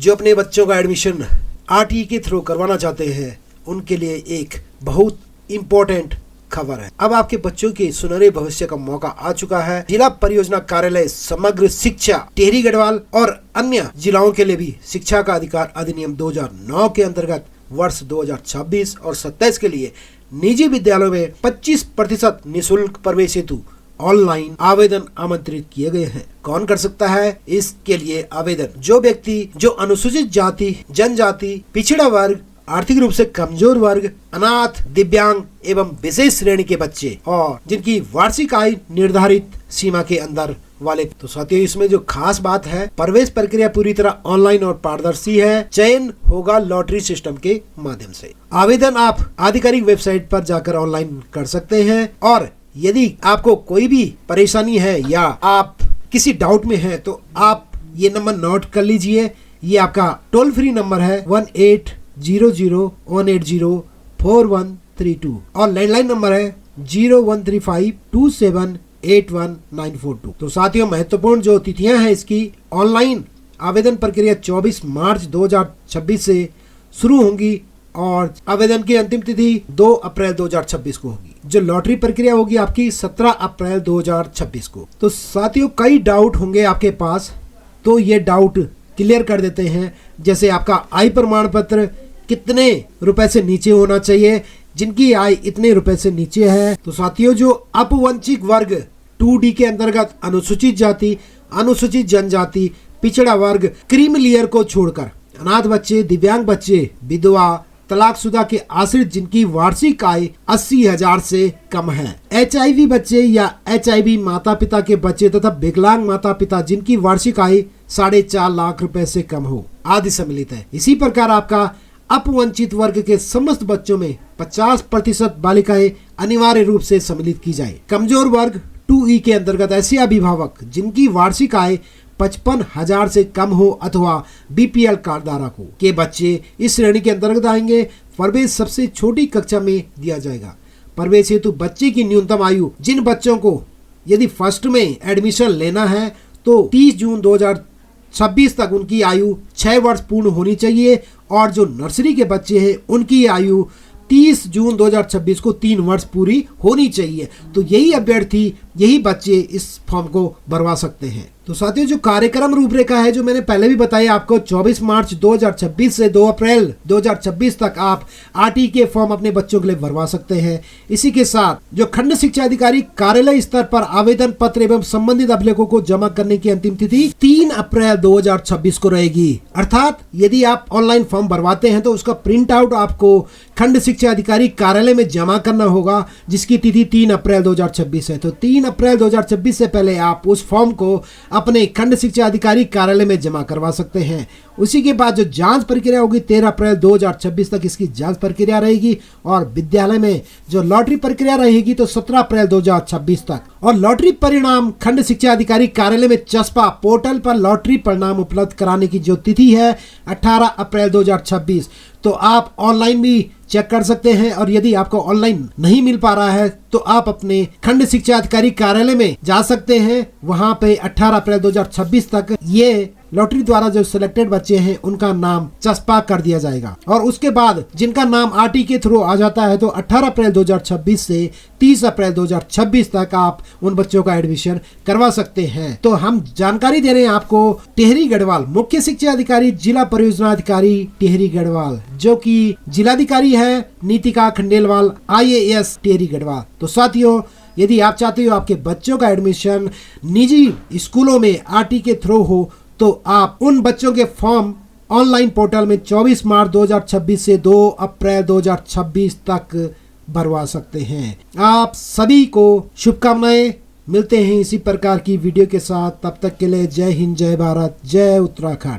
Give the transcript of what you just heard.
जो अपने बच्चों का एडमिशन आरटीई के थ्रू करवाना चाहते हैं उनके लिए एक बहुत इम्पोर्टेंट खबर है। अब आपके बच्चों के सुनहरे भविष्य का मौका आ चुका है। जिला परियोजना कार्यालय समग्र शिक्षा टिहरी गढ़वाल और अन्य जिलाओं के लिए भी शिक्षा का अधिकार अधिनियम 2009 के अंतर्गत वर्ष 2026 और 27 के लिए निजी विद्यालयों में 25% निःशुल्क प्रवेश हेतु ऑनलाइन आवेदन आमंत्रित किए गए हैं। कौन कर सकता है इसके लिए आवेदन? जो व्यक्ति जो अनुसूचित जाति, जनजाति, पिछड़ा वर्ग, आर्थिक रूप से कमजोर वर्ग, अनाथ, दिव्यांग एवं विशेष श्रेणी के बच्चे और जिनकी वार्षिक आय निर्धारित सीमा के अंदर वाले। तो साथियों, इसमें जो खास बात है, प्रवेश प्रक्रिया पूरी तरह ऑनलाइन और पारदर्शी है। चयन होगा लॉटरी सिस्टम के माध्यम से। आवेदन आप आधिकारिक वेबसाइट पर जाकर ऑनलाइन कर सकते हैं और यदि आपको कोई भी परेशानी है या आप किसी डाउट में हैं तो आप ये नंबर नोट कर लीजिए। ये आपका टोल फ्री नंबर है 1800-180-4132 और लैंडलाइन नंबर है 0135278192। तो साथियों, महत्वपूर्ण जो तिथियां हैं इसकी, ऑनलाइन आवेदन प्रक्रिया 24 मार्च 2026 से शुरू होंगी और आवेदन की अंतिम तिथि 2 अप्रैल 2026 को होगी। जो लॉटरी प्रक्रिया होगी आपकी 17 अप्रैल 2026 को। तो साथियों, कई डाउट होंगे आपके पास, तो ये डाउट क्लियर कर देते हैं। जैसे आपका आय प्रमाण पत्र कितने रुपए से नीचे होना चाहिए, जिनकी आय इतने रुपए से नीचे है। तो साथियों, जो अपवंचित वर्ग 2D के अंतर्गत अनुसूचित जाति, अनुसूचित जनजाति, पिछड़ा वर्ग, क्रीमी को छोड़कर अनाथ बच्चे, दिव्यांग बच्चे, विधवा, तलाकशुदा के आश्रित जिनकी वार्षिक आय 80,000 से कम है, HIV बच्चे या HIV माता पिता के बच्चे तथा विकलांग माता पिता जिनकी वार्षिक आय 4.5 लाख रुपए से कम हो, आदि सम्मिलित है। इसी प्रकार आपका अपवंचित वर्ग के समस्त बच्चों में 50% बालिकाएं अनिवार्य रूप से सम्मिलित की जाए। कमजोर वर्ग 2E के अंतर्गत ऐसे अभिभावक जिनकी वार्षिक आय 55,000 से कम हो अथवा BPL कार्ड धारकों के बच्चे इस श्रेणी के अंतर्गत आएंगे। प्रवेश सबसे छोटी कक्षा में दिया जाएगा। प्रवेश हेतु बच्चे की न्यूनतम आयु, जिन बच्चों को यदि फर्स्ट में एडमिशन लेना है तो 30 जून 2026 तक उनकी आयु 6 वर्ष पूर्ण होनी चाहिए और जो नर्सरी के बच्चे हैं उनकी आयु 30 जून 2026 को 3 वर्ष पूरी होनी चाहिए। तो यही अभ्यर्थी, यही बच्चे इस फॉर्म को भरवा सकते हैं। तो साथियों, जो कार्यक्रम रूपरेखा है जो मैंने पहले भी बताया आपको, 24 मार्च 2026 से 2 अप्रैल 2026 तक आप आरटीई के फॉर्म अपने बच्चों के लिए भरवा सकते हैं। इसी के साथ जो खंड शिक्षा अधिकारी कार्यालय स्तर पर आवेदन पत्र एवं संबंधित अभिलेखों को जमा करने की अंतिम तिथि 3 अप्रैल 2026 को रहेगी। अर्थात यदि आप ऑनलाइन फॉर्म भरवाते हैं तो उसका प्रिंट आउट आपको खंड शिक्षा अधिकारी कार्यालय में जमा करना होगा, जिसकी तिथि 3 अप्रैल 2026 है। तो 3 अप्रैल 2026 से पहले आप उस फॉर्म को अपने खंड शिक्षा अधिकारी कार्यालय में जमा करवा सकते हैं। उसी के बाद जो जांच प्रक्रिया होगी 13 अप्रैल 2026 तक इसकी जांच प्रक्रिया रहेगी और विद्यालय में जो लॉटरी प्रक्रिया रहेगी तो 17 अप्रैल 2026 तक। और लॉटरी परिणाम खंड शिक्षा अधिकारी कार्यालय में चस्पा पोर्टल पर लॉटरी परिणाम उपलब्ध कराने की जो तिथि है 18 अप्रैल 2026। तो आप ऑनलाइन भी चेक कर सकते हैं और यदि आपको ऑनलाइन नहीं मिल पा रहा है तो आप अपने खंड शिक्षा अधिकारी कार्यालय में जा सकते हैं। वहां पे 18 अप्रैल 2026 तक ये लॉटरी द्वारा जो सिलेक्टेड बच्चे हैं उनका नाम चस्पा कर दिया जाएगा और उसके बाद जिनका नाम आरटी के थ्रू आ जाता है तो 18 अप्रैल 2026 से 30 अप्रैल 2026 तक आप उन बच्चों का एडमिशन करवा सकते हैं। तो हम जानकारी दे रहे हैं आपको टिहरी गढ़वाल मुख्य शिक्षा अधिकारी जिला परियोजना अधिकारी टिहरी गढ़वाल, जो कि जिलाधिकारी है नीतिका खंडेलवाल IAS टिहरी गढ़वाल। तो साथियों, यदि आप चाहते हो आपके बच्चों का एडमिशन निजी स्कूलों में आरटी के थ्रू हो तो आप उन बच्चों के फॉर्म ऑनलाइन पोर्टल में 24 मार्च 2026 से 2 अप्रैल 2026 तक भरवा सकते हैं। आप सभी को शुभकामनाएं। मिलते हैं इसी प्रकार की वीडियो के साथ, तब तक के लिए जय हिंद, जय भारत, जय उत्तराखंड।